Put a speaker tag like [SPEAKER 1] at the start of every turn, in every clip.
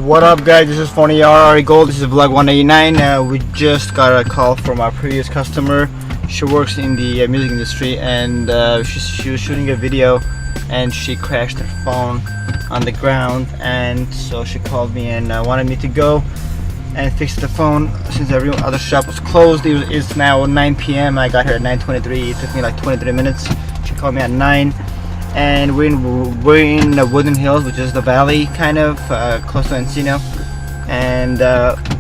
[SPEAKER 1] What up guys, this is Phn-ER Gold, this is vlog 189. We just got a call from our previous customer. She works in the music industry, and she was shooting a video and she crashed her phone on the ground, and so she called me and wanted me to go and fix the phone since every other shop was closed. It's now 9 p.m. I got here at 9:23. It took me like 23 minutes. She called me at 9. And we're in the Woodland Hills, which is the valley kind of close to Encino, and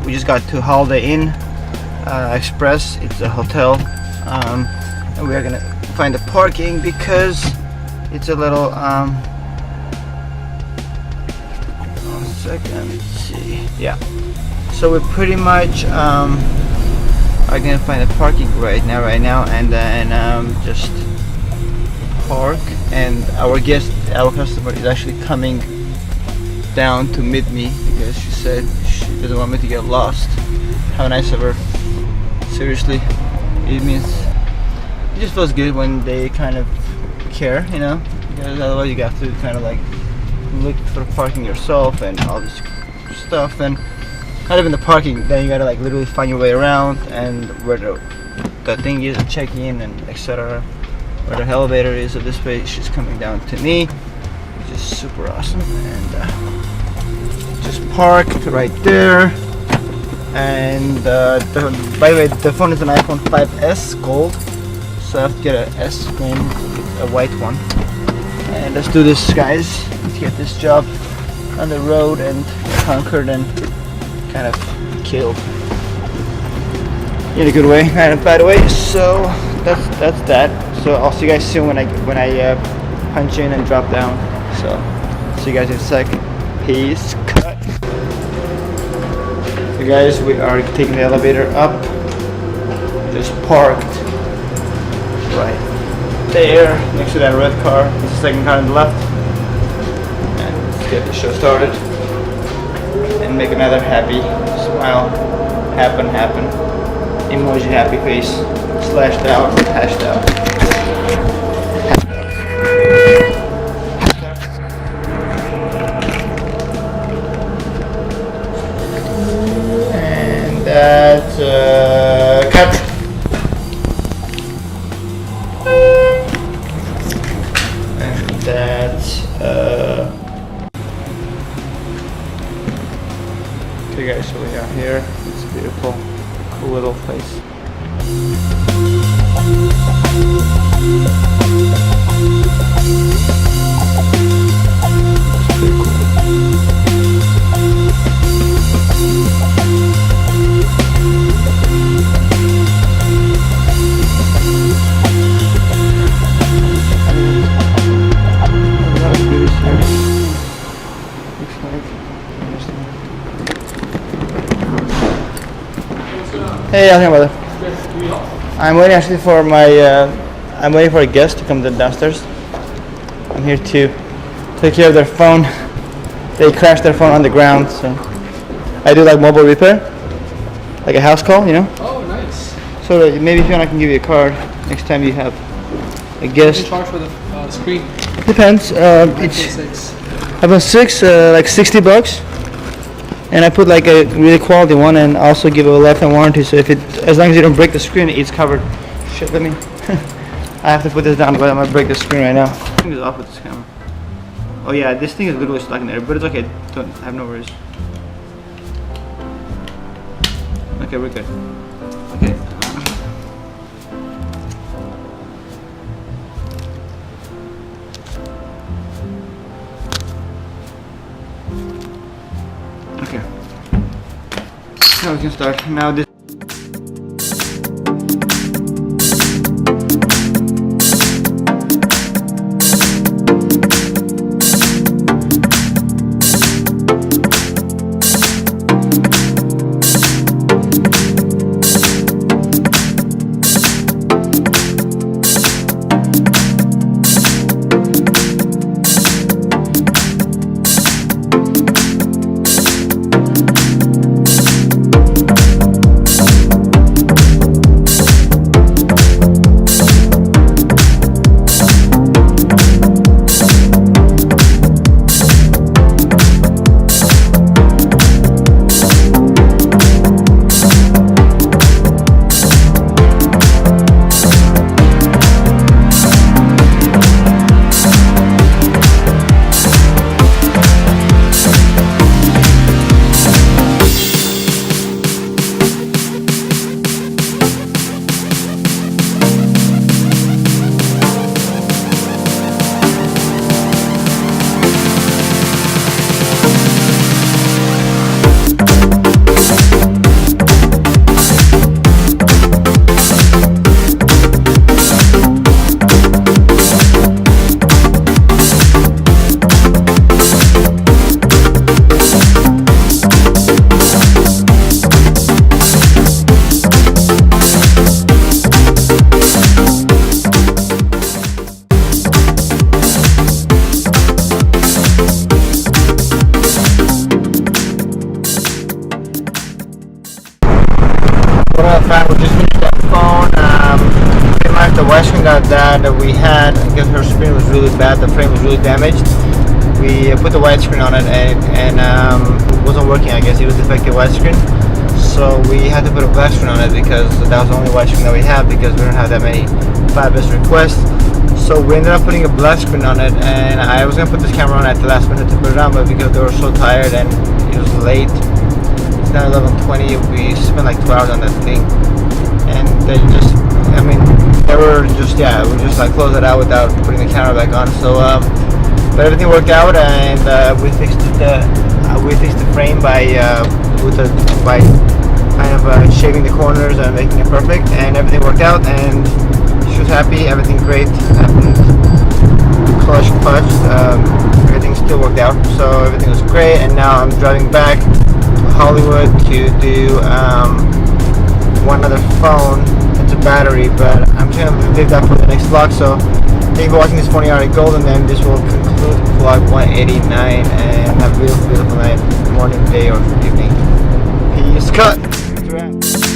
[SPEAKER 1] we just got to Holiday Inn Express. It's a hotel, and we are gonna find the parking because it's a little one second, let's see, yeah, so we pretty much are gonna find the parking right now and then just park. And our customer is actually coming down to meet me because she said she doesn't want me to get lost. How nice of her. Seriously, it just feels good when they kind of care, you know, because otherwise you have to kind of like look for parking yourself and all this stuff, and kind of in the parking then you gotta like literally find your way around and where the thing is, check in and etc. where the elevator is. So this way she's coming down to me, which is super awesome, and just parked right there. And by the way, the phone is an iPhone 5s Gold, so I have to get a S phone, a white one. And let's do this guys, let's get this job on the road and conquered and kind of killed in a good way, kind of bad way. So that's that. So I'll see you guys soon when I punch in and drop down. So see you guys in a sec. Peace. Cut. So guys, we are taking the elevator up. Just parked right there next to that red car. It's the second car on the left. And let's get the show started and make another happy smile happen. Emoji happy face. Slashed out, hashed out. And that's cut. And that's okay guys, so we are here. It's a beautiful, cool little place. Hey, how's it going, brother? I'm waiting actually for I'm waiting for a guest to come downstairs. I'm here to take care of their phone. They crashed their phone on the ground, so I do like mobile repair, like a house call, you know.
[SPEAKER 2] Oh, nice.
[SPEAKER 1] So maybe if you want, I can give you a card next time you have a guest.
[SPEAKER 2] What do you charge for the screen?
[SPEAKER 1] Depends. iPhone 6, like $60. And I put like a really quality one, and also give it a lifetime warranty. So as long as you don't break the screen, it's covered. Shit, let me. I have to put this down, but I'm gonna break the screen right now. The thing is off with this camera. Oh yeah, this thing is literally stuck in there, but it's okay. I have no worries. Okay, we're good. Okay. Okay. Now we can start. Now this. just finished that phone. Pretty much the widescreen that we had, because her screen was really bad, the frame was really damaged. We put the widescreen on it and it wasn't working. I guess it was defective widescreen. So we had to put a black screen on it because that was the only widescreen that we had, because we don't have that many 5S requests. So we ended up putting a black screen on it, and I was gonna put this camera on at the last minute to put it on, but because they were so tired and it was late, it's now 11:20. We spent like 2 hours on that thing, and they just, I mean, they were just, yeah, we just like closed it out without putting the camera back on. So, but everything worked out, and we fixed the frame by kind of shaving the corners and making it perfect, and everything worked out, and she was happy. Everything great happened. Clutch, everything still worked out, so everything was great. And now I'm driving back to Hollywood to do one other phone. It's a battery, but I'm just gonna leave that for the next vlog. So thank you for watching this Phon-ER Gold, and then this will conclude vlog 189. And have a beautiful, beautiful night, morning, day, or evening. Peace. Cut. That's a wrap.